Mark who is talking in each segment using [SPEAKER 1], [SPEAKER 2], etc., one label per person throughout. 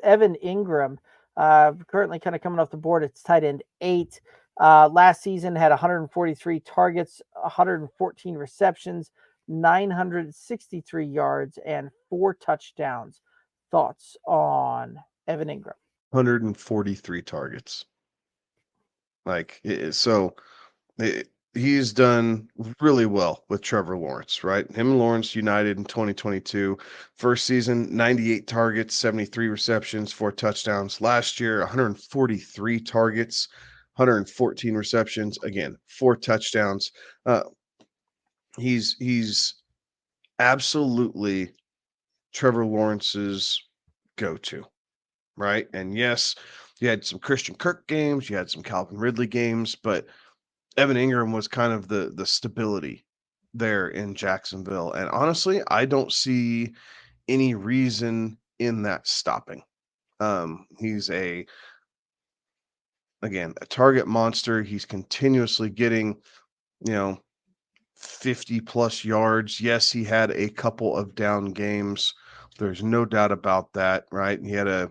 [SPEAKER 1] Evan Engram, currently kind of coming off the board. It's tight end 8. Last season had 143 targets, 114 receptions, 963 yards, and 4 touchdowns. Thoughts on Evan Engram?
[SPEAKER 2] 143 targets. Like, so he's done really well with Trevor Lawrence, right? Him and Lawrence united in 2022. First season, 98 targets, 73 receptions, 4 touchdowns. Last year, 143 targets, 114 receptions, again, 4 touchdowns. Uh, he's absolutely Trevor Lawrence's go-to, right? And yes, you had some Christian Kirk games, you had some Calvin Ridley games, but Evan Engram was kind of the stability there in Jacksonville. And honestly, I don't see any reason in that stopping. He's a target monster. He's continuously getting, you know, 50 plus yards. Yes, he had a couple of down games. There's no doubt about that, right? He had a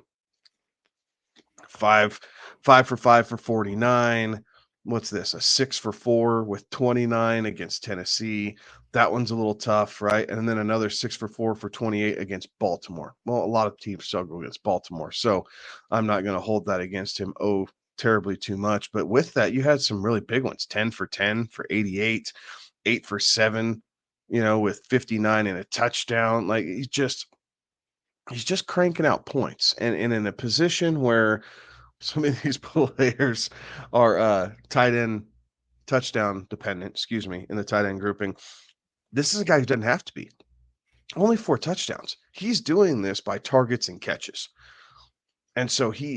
[SPEAKER 2] five, 5 for 49. What's this? A 6 for 4 with 29 against Tennessee. That one's a little tough, right? And then another 6 for 4 for 28 against Baltimore. Well, a lot of teams struggle against Baltimore, so I'm not going to hold that against him. Oh, terribly too much. But with that, you had some really big ones: 10 for 10 for 88, 8 for 7. With 59 and a touchdown. Like he's just cranking out points, and in a position where some of these players are tight end touchdown dependent, excuse me, in the tight end grouping. This is a guy who doesn't have to be. Only 4 touchdowns. He's doing this by targets and catches. And so he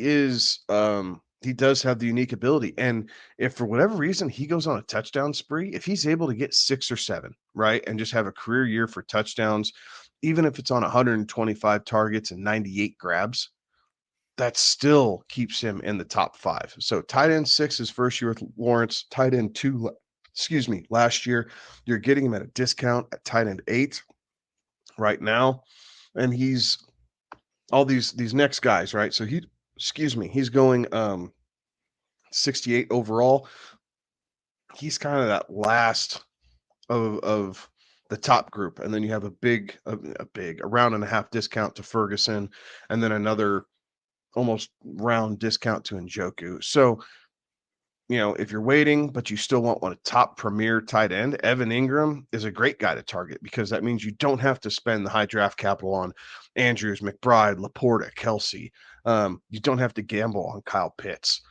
[SPEAKER 2] does have the unique ability. And if for whatever reason he goes on a touchdown spree, if he's able to get 6 or 7, right, and just have a career year for touchdowns, even if it's on 125 targets and 98 grabs, that still keeps him in the top 5. So tight end 6 his first year with Lawrence, tight end 2, excuse me, last year. You're getting him at a discount at tight end 8 right now. And he's all these next guys, right? So he's going 68 overall. He's kind of that last of the top group. And then you have a round and a half discount to Ferguson, and then another almost round discount to Njoku. So, if you're waiting, but you still want a top premier tight end, Evan Engram is a great guy to target, because that means you don't have to spend the high draft capital on Andrews, McBride, Laporta, Kelsey. You don't have to gamble on Kyle Pitts.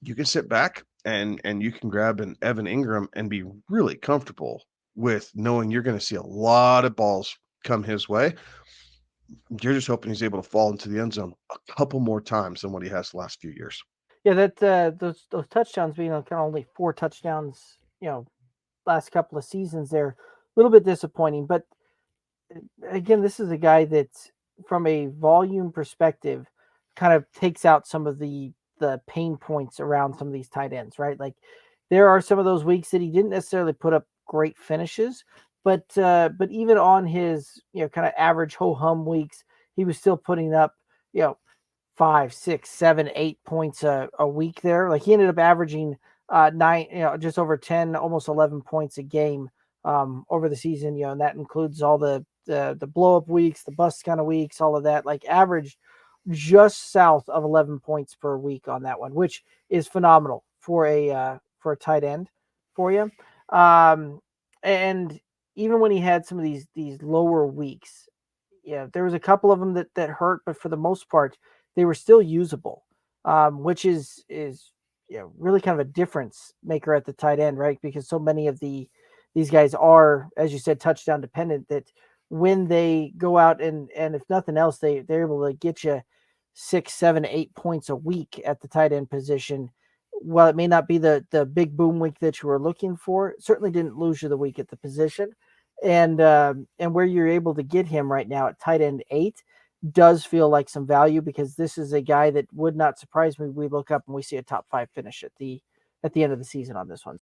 [SPEAKER 2] You can sit back and you can grab an Evan Engram and be really comfortable with knowing you're going to see a lot of balls come his way. You're just hoping he's able to fall into the end zone a couple more times than what he has the last few years.
[SPEAKER 1] Yeah, that those touchdowns being kind of only 4 touchdowns, last couple of seasons, they're a little bit disappointing. But again, this is a guy that, from a volume perspective, kind of takes out some of the pain points around some of these tight ends, right? Like, there are some of those weeks that he didn't necessarily put up great finishes, but even on his kind of average ho hum weeks, he was still putting up 5, 6, 7, 8 points a week there. Like, he ended up averaging 9, just over 10, almost 11 points a game over the season. And that includes all the blow up weeks, the bust kind of weeks, all of that. Like, averaged just south of 11 points per week on that one, which is phenomenal for a tight end for you. And even when he had some of these lower weeks, there was a couple of them that hurt, but for the most part, they were still usable, which is really kind of a difference maker at the tight end, right? Because so many of these guys are, as you said, touchdown dependent, that when they go out and if nothing else, they're able to get you 6, 7, 8 points a week at the tight end position. While it may not be the big boom week that you were looking for, it certainly didn't lose you the week at the position. And where you're able to get him right now at tight end 8 does feel like some value, because this is a guy that would not surprise me. We look up and we see a top 5 finish at the end of the season on this one.